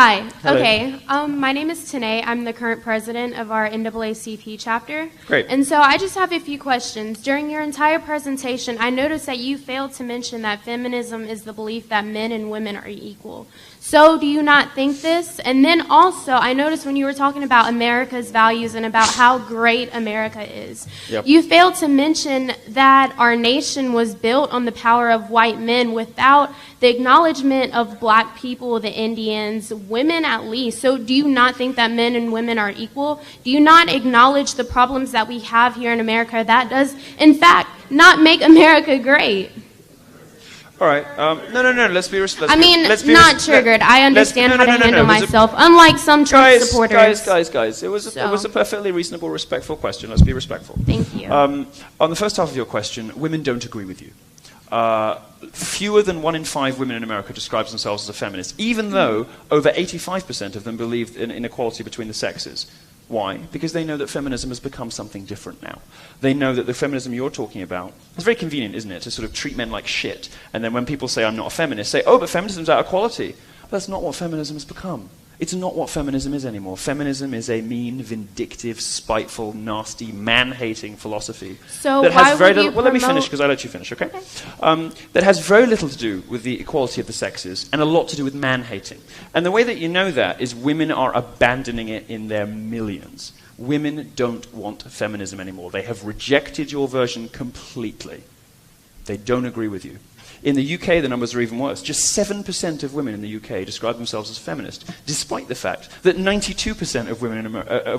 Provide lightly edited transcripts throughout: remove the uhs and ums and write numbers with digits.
Hi. Hello. Okay. My name is Tanae. I'm the current president of our NAACP chapter. Great. And so I just have a few questions. During your entire presentation, I noticed that you failed to mention that feminism is the belief that men and women are equal. So do you not think this? And then also, I noticed when you were talking about America's values and about how great America is, you failed to mention that our nation was built on the power of white men without the acknowledgement of black people, the Indians, women at least. So do you not think that men and women are equal? Do you not acknowledge the problems that we have here in America that does, in fact, not make America great? All right. No. Let's be respectful. I mean, not triggered. I understand how to handle myself, unlike some Trump supporters. Guys. It was a perfectly reasonable, respectful question. Let's be respectful. Thank you. On the first half of your question, women don't agree with you. Fewer than 1 in 5 women in America describes themselves as a feminist, even though over 85% of them believe in inequality between the sexes. Why? Because they know that feminism has become something different now. They know that the feminism you're talking about, it's very convenient, isn't it, to sort of treat men like shit. And then when people say, I'm not a feminist, say, oh, but feminism's out of quality. But that's not what feminism has become. It's not what feminism is anymore. Feminism is a mean, vindictive, spiteful, nasty, man-hating philosophy. So that why has very would you little, well, let me finish, because I let you finish, okay? That has very little to do with the equality of the sexes and a lot to do with man-hating. And the way that you know that is women are abandoning it in their millions. Women don't want feminism anymore. They have rejected your version completely. They don't agree with you. In the UK, the numbers are even worse. Just 7% of women in the UK describe themselves as feminist, despite the fact that 92% of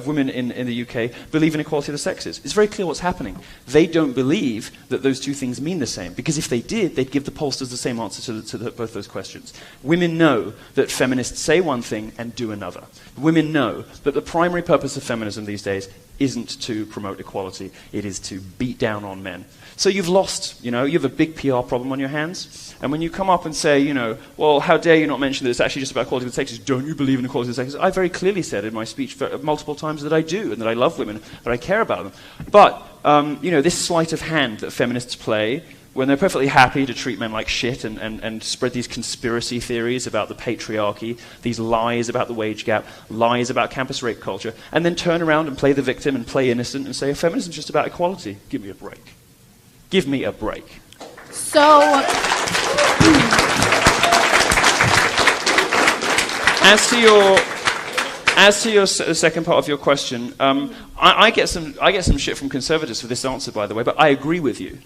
women in the UK believe in equality of the sexes. It's very clear what's happening. They don't believe that those two things mean the same, because if they did, they'd give the pollsters the same answer to both those questions. Women know that feminists say one thing and do another. Women know that the primary purpose of feminism these days isn't to promote equality, it is to beat down on men. So you've lost, you have a big PR problem on your hands, and when you come up and say, well, how dare you not mention that it's actually just about equality of the sexes, don't you believe in equality of the sexes? I very clearly said in my speech multiple times that I do, and that I love women, that I care about them. But, this sleight of hand that feminists play, when they're perfectly happy to treat men like shit and spread these conspiracy theories about the patriarchy, these lies about the wage gap, lies about campus rape culture, and then turn around and play the victim and play innocent and say, feminism's just about equality. Give me a break. Give me a break. So, as to your second part of your question, I get some shit from conservatives for this answer, by the way, but I agree with you.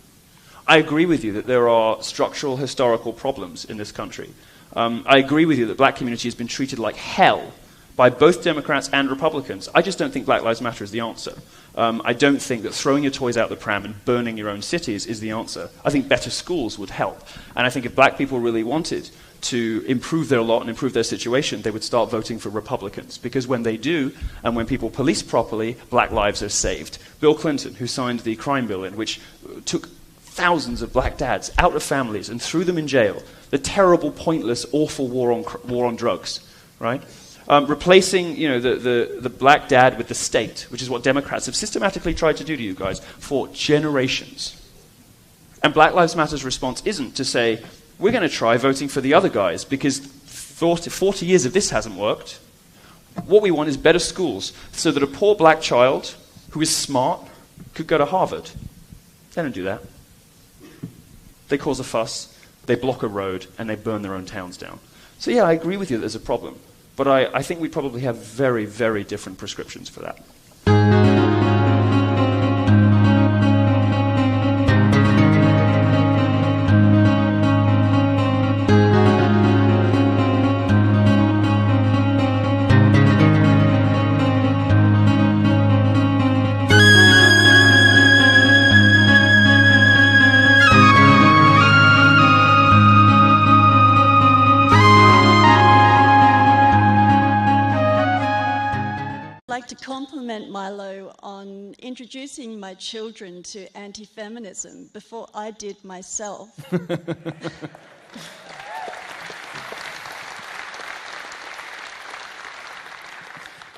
I agree with you that there are structural historical problems in this country. I agree with you that the black community has been treated like hell by both Democrats and Republicans. I just don't think Black Lives Matter is the answer. I don't think that throwing your toys out the pram and burning your own cities is the answer. I think better schools would help. And I think if black people really wanted to improve their lot and improve their situation, they would start voting for Republicans. Because when they do, and when people police properly, black lives are saved. Bill Clinton, who signed the crime bill in which took thousands of black dads out of families and threw them in jail, the terrible, pointless, awful war on drugs, right? Replacing, the black dad with the state, which is what Democrats have systematically tried to do to you guys for generations. And Black Lives Matter's response isn't to say, we're going to try voting for the other guys because 40 years of this hasn't worked. What we want is better schools so that a poor black child who is smart could go to Harvard. They don't do that. They cause a fuss, they block a road, and they burn their own towns down. So yeah, I agree with you that there's a problem. But I think we probably have very, very different prescriptions for that. I'd like to compliment Milo on introducing my children to anti-feminism before I did myself.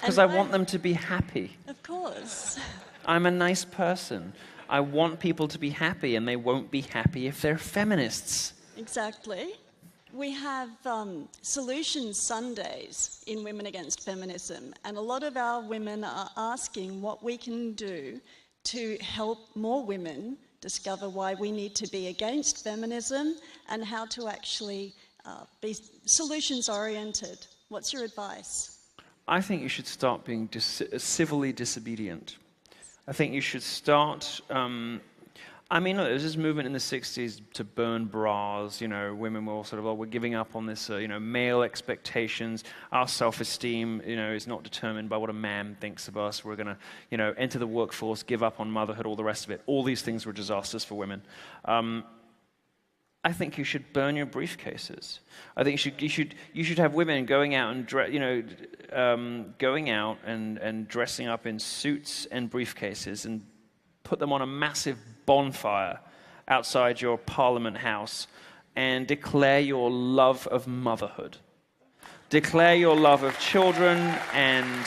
Because I want them to be happy. Of course. I'm a nice person. I want people to be happy, and they won't be happy if they're feminists. Exactly. We have Solutions Sundays in Women Against Feminism, and a lot of our women are asking what we can do to help more women discover why we need to be against feminism and how to actually be solutions-oriented. What's your advice? I think you should start being civilly disobedient. I think you should start... I mean, look, there was this movement in the 60s to burn bras. You know, women were all sort of, oh, we're giving up on this, male expectations. Our self-esteem, is not determined by what a man thinks of us. We're going to, enter the workforce, give up on motherhood, all the rest of it. All these things were disasters for women. I think you should burn your briefcases. I think you should have women going out and dressing up in suits and briefcases and put them on a massive bonfire outside your Parliament House and declare your love of motherhood. Declare your love of children, and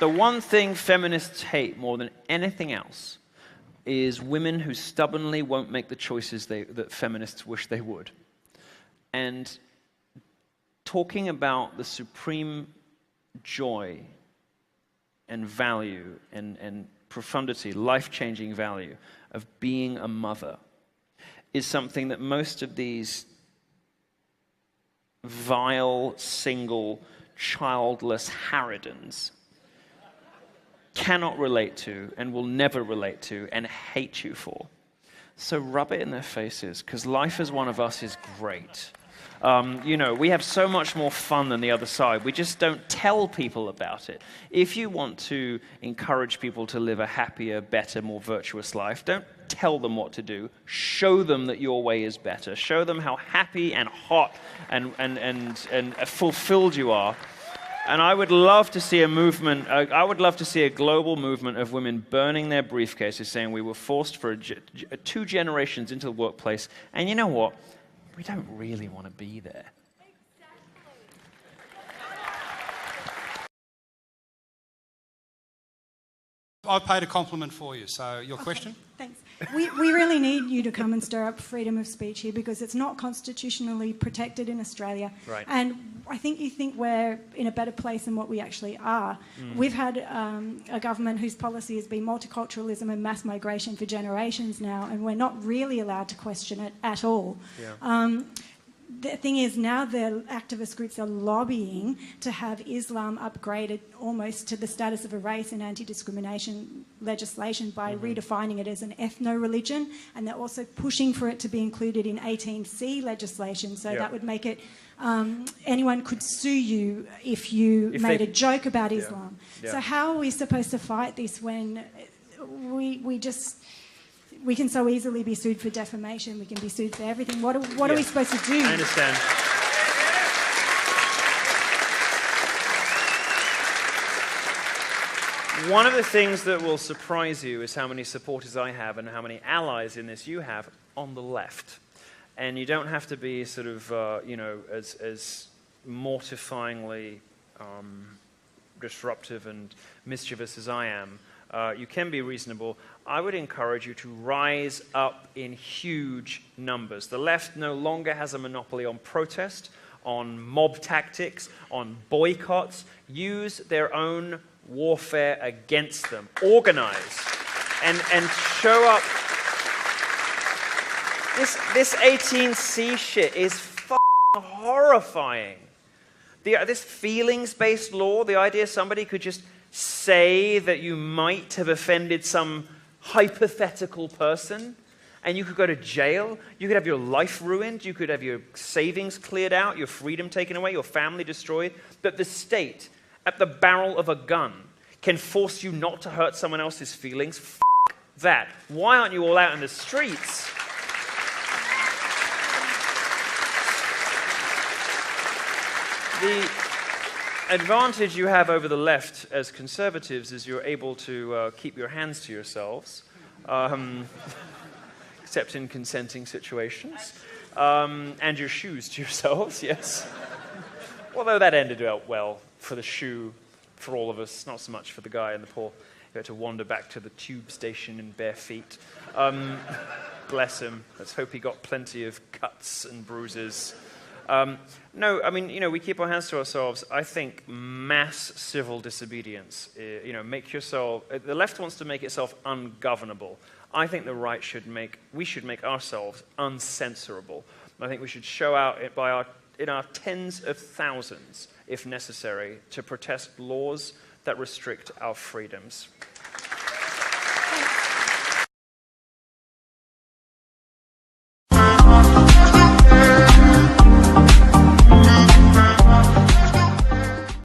the one thing feminists hate more than anything else is women who stubbornly won't make the choices that feminists wish they would. And talking about the supreme joy and value and profundity, life-changing value of being a mother is something that most of these vile, single, childless harridans cannot relate to and will never relate to and hate you for. So rub it in their faces, because life as one of us is great. We have so much more fun than the other side. We just don't tell people about it. If you want to encourage people to live a happier, better, more virtuous life, don't tell them what to do. Show them that your way is better. Show them how happy and hot and fulfilled you are. And I would love to see a movement, I would love to see a global movement of women burning their briefcases, saying we were forced for 2 generations into the workplace, and you know what? We don't really want to be there. I've paid a compliment for you, so your question? Thanks. We really need you to come and stir up freedom of speech here, because it's not constitutionally protected in Australia. Right. And I think you think we're in a better place than what we actually are. We've had a government whose policy has been multiculturalism and mass migration for generations now, and we're not really allowed to question it at all. Yeah. The thing is, now the activist groups are lobbying to have Islam upgraded almost to the status of a race in anti-discrimination legislation by redefining it as an ethno-religion, and they're also pushing for it to be included in 18C legislation, so that would make it anyone could sue you if you made a joke about Islam. Yeah. So how are we supposed to fight this when we can so easily be sued for defamation, we can be sued for everything? What are we supposed to do? I understand. One of the things that will surprise you is how many supporters I have and how many allies in this you have on the left. And you don't have to be sort of, as mortifyingly disruptive and mischievous as I am. You can be reasonable. I would encourage you to rise up in huge numbers. The left no longer has a monopoly on protest, on mob tactics, on boycotts. Use their own warfare against them. Organize and show up. This 18C shit is f***ing horrifying. This feelings-based law, the idea somebody could just say that you might have offended some hypothetical person and you could go to jail, you could have your life ruined, you could have your savings cleared out, your freedom taken away, your family destroyed, that the state, at the barrel of a gun, can force you not to hurt someone else's feelings. F*** that. Why aren't you all out in the streets? The advantage you have over the left as conservatives is you're able to keep your hands to yourselves, except in consenting situations, and your shoes to yourselves, yes. Although that ended out well for the shoe, for all of us, not so much for the guy in the pool. He had to wander back to the tube station in bare feet. Bless him. Let's hope he got plenty of cuts and bruises. No, I mean, we keep our hands to ourselves. I think mass civil disobedience, make yourself, the left wants to make itself ungovernable. I think the right we should make ourselves uncensorable. I think we should show out in our tens of thousands, if necessary, to protest laws that restrict our freedoms.